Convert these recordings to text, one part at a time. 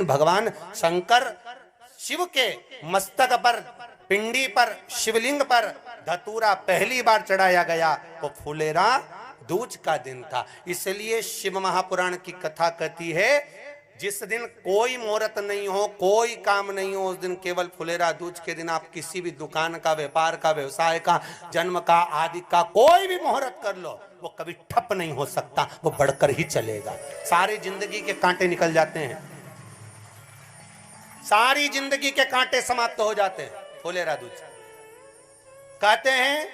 भगवान शंकर शिव के मस्तक पर, पिंडी पर, शिवलिंग पर धतूरा पहली बार चढ़ाया गया तो फुलेरा दूज का दिन था। इसलिए शिव महापुराण की कथा कहती है जिस दिन कोई मुहूर्त नहीं हो, कोई काम नहीं हो, उस दिन केवल फुलेरा दूज के दिन आप किसी भी दुकान का, व्यापार का, व्यवसाय का, जन्म का, आदि का कोई भी मुहूर्त कर लो, वो कभी ठप नहीं हो सकता, वो बढ़कर ही चलेगा। सारी जिंदगी के कांटे निकल जाते हैं, सारी जिंदगी के कांटे समाप्त हो जाते हैं फुलेरा दूज। कहते हैं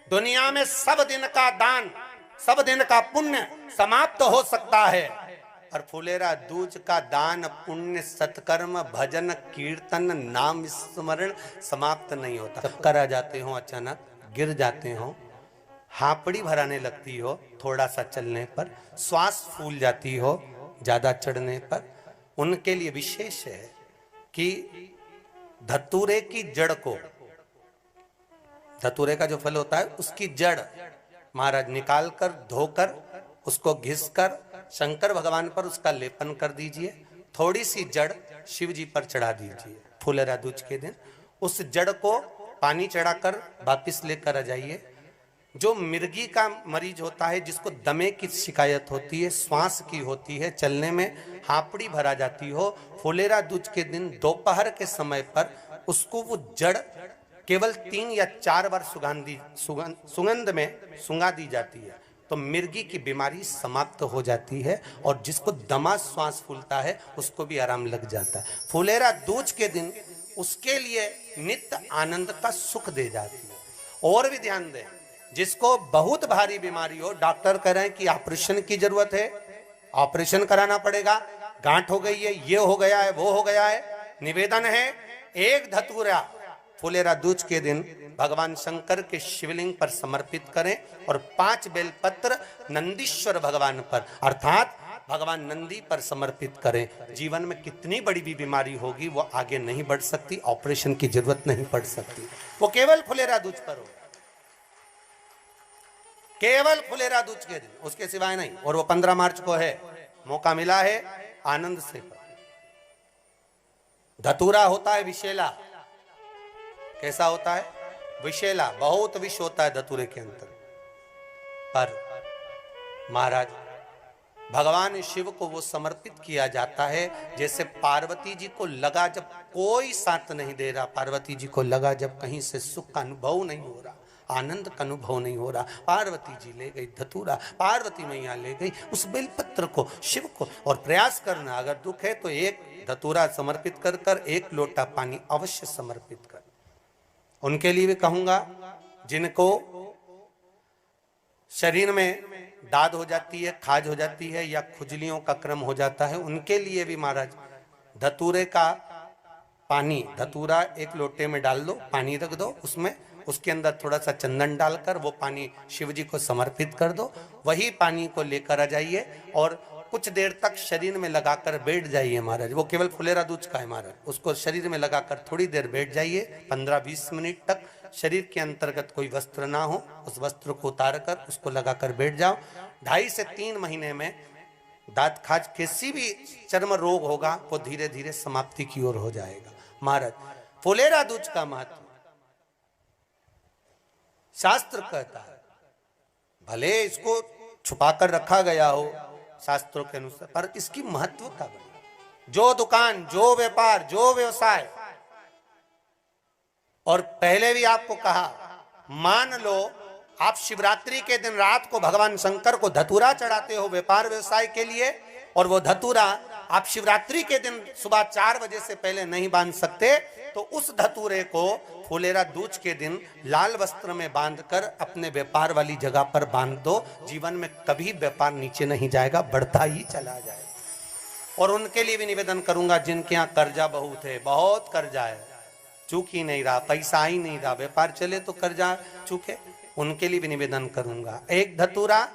दुनिया में सब दिन का दान, सब दिन का पुण्य समाप्त हो सकता है, और फुलेरा दूज का दान, पुण्य, सत्कर्म, भजन, कीर्तन, नाम स्मरण समाप्त नहीं होता। चक्कर आ जाते हो, अचानक गिर जाते हो, हापड़ी भराने लगती हो थोड़ा सा चलने पर, श्वास फूल जाती हो ज्यादा चढ़ने पर, उनके लिए विशेष है कि धतूरे की जड़ को, धतूरे का जो फल होता है उसकी जड़ महाराज निकाल कर, धोकर, उसको घिसकर शंकर भगवान पर उसका लेपन कर दीजिए। थोड़ी सी जड़ शिव जी पर चढ़ा दीजिए फुलेरा दूज के दिन। उस जड़ को पानी चढ़ाकर वापिस लेकर आ जाइए। जो मिर्गी का मरीज होता है, जिसको दमे की शिकायत होती है, श्वास की होती है, चलने में हापड़ी भरा जाती हो, फुलेरा दूज के दिन दोपहर के समय पर उसको वो जड़ केवल 3 या 4 बार सुगंध में सुंगा दी जाती है तो मिर्गी की बीमारी समाप्त हो जाती है, और जिसको दमा श्वास फूलता है उसको भी आराम लग जाता है। फुलेरा दूज के दिन उसके लिए नित्य आनंद का सुख दे जाती है। और भी ध्यान दें, जिसको बहुत भारी बीमारी हो, डॉक्टर कह रहे हैं कि ऑपरेशन की जरूरत है, ऑपरेशन कराना पड़ेगा, गांठ हो गई है, ये हो गया है, वो हो गया है, निवेदन है एक धतूरा फुलेरा दूज के दिन भगवान शंकर के शिवलिंग पर समर्पित करें, और 5 बेलपत्र नंदीश्वर भगवान पर अर्थात भगवान नंदी पर समर्पित करें। जीवन में कितनी बड़ी भी बीमारी होगी वो आगे नहीं बढ़ सकती, ऑपरेशन की जरूरत नहीं पड़ सकती, वो केवल फुलेरा दूज पर हो, केवल फुलेरा दूज के दिन, उसके सिवाय नहीं। और वो 15 मार्च को है, मौका मिला है, आनंद से। धतूरा होता है विषैला। कैसा होता है? विषैला, बहुत विष होता है धतूरे के अंदर। पर महाराज भगवान शिव को वो समर्पित किया जाता है जैसे पार्वती जी को लगा, जब कोई साथ नहीं दे रहा, पार्वती जी को लगा जब कहीं से सुख का अनुभव नहीं हो रहा, आनंद का अनुभव नहीं हो रहा, पार्वती जी ले गई धतूरा, पार्वती मैया ले गई उस बेलपत्र को शिव को। और प्रयास करना, अगर दुख है तो एक धतूरा समर्पित कर कर 1 लोटा पानी अवश्य समर्पित कर। उनके लिए भी कहूंगा जिनको शरीर में दाद हो जाती है, खाज हो जाती है, या खुजलियों का क्रम हो जाता है, उनके लिए भी महाराज धतूरे का पानी, धतूरा 1 लोटे में डाल दो, पानी रख दो, उसमें उसके अंदर थोड़ा सा चंदन डालकर वो पानी शिव जी को समर्पित कर दो। वही पानी को लेकर आ जाइए और कुछ देर तक शरीर में लगाकर बैठ जाइए महाराज। वो केवल फुलेरा दूज का है महाराज, उसको शरीर में लगाकर थोड़ी देर बैठ जाइए, 15-20 मिनट तक। शरीर के अंतर्गत कोई वस्त्र ना हो, उस वस्त्र को उतार कर उसको लगाकर बैठ जाओ। 2.5 से 3 महीने में दांत खाज, किसी भी चर्म रोग होगा वो धीरे धीरे समाप्ति की ओर हो जाएगा। महाराज फुलेरा दूज का महत्व शास्त्र कहता है, भले इसको छुपाकर रखा गया हो शास्त्रों के अनुसार, पर इसकी महत्व का जो दुकान, जो व्यापार, जो व्यवसाय, और पहले भी आपको कहा, मान लो आप शिवरात्रि के दिन रात को भगवान शंकर को धतूरा चढ़ाते हो व्यापार व्यवसाय के लिए, और वो धतूरा आप शिवरात्रि के दिन सुबह 4 बजे से पहले नहीं बांध सकते, तो उस धतूरे को फुलेरा दूज के दिन लाल वस्त्र में बांधकर अपने व्यापार वाली जगह पर बांध दो। जीवन में कभी व्यापार नीचे नहीं जाएगा, बढ़ता ही चला जाएगा। और उनके लिए भी निवेदन करूंगा जिनके यहाँ कर्जा बहुत है, बहुत कर्जा है, चूक ही नहीं रहा, पैसा ही नहीं रहा, व्यापार चले तो कर्जा चूके, उनके लिए भी निवेदन करूंगा। एक धतूरा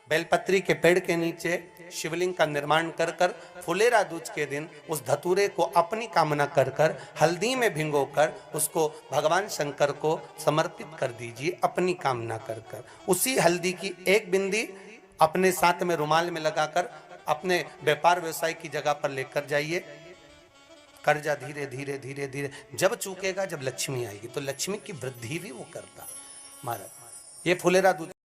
बेलपत्री के पेड़ के नीचे शिवलिंग का निर्माण कर कर फुलेरा दूज के दिन उस धतूरे को अपनी कामना कर कर हल्दी में भिंगोकर उसको भगवान शंकर को समर्पित कर दीजिए अपनी कामना कर कर। उसी हल्दी की 1 बिंदी अपने साथ में रुमाल में लगाकर अपने व्यापार व्यवसाय की जगह पर लेकर जाइए। कर्जा धीरे धीरे धीरे धीरे जब चूकेगा, जब लक्ष्मी आएगी, तो लक्ष्मी की वृद्धि भी वो करता महाराज। ये फुलेरा दूध